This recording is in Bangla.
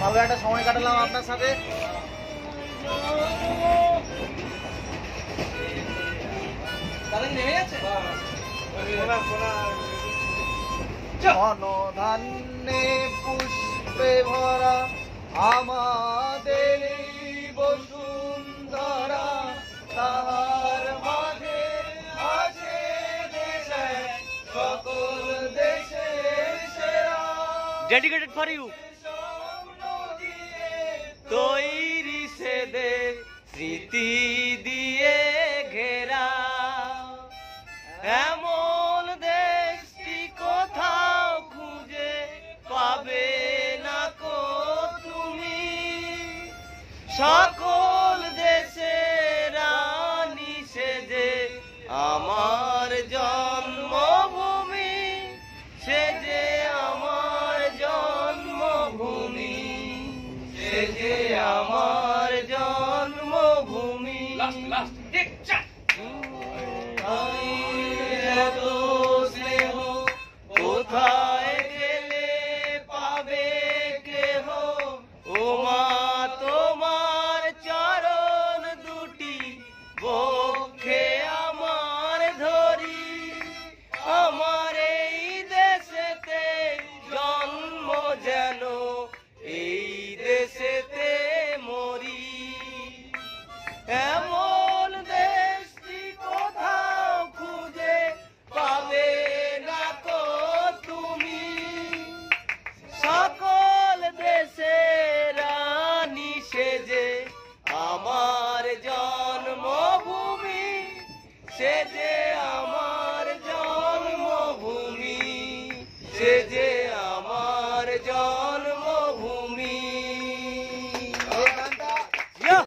ভালো একটা সময় কাটালাম আপনার সাথে। ধনধান্যে পুষ্পে ভরা আমাদের বসুন্ধরা, তাহার মাঝে আছে দেশে সকল দেশের সেরা। Dedicated for you. তৈরি সে দে স্মৃতি দিয়ে ঘেরা, এমন দেশটি কোথাও খুঁজে পাবে না কো তুমি। সকল দেশের রানী সেজে আমার জন্মভূমি, সেজে আমার জন্মভূমি, সেজে আমার জন্মভূমি। এত স্নেহ কোথায় গেলে পাবে কেহ, ও মা তোমার চরণ দুটি বক্ষে আমার ধরি। আমার এই দেশেতে জন্ম যেন এই দেশেতে মরি। এমন দেশটি কোথাও খুঁজে পাবে না কো তুমি। সকল দেশের রানী সেজে আমার জন্মভূমি, সেজে আমার জন্মভূমি, সেজে আমার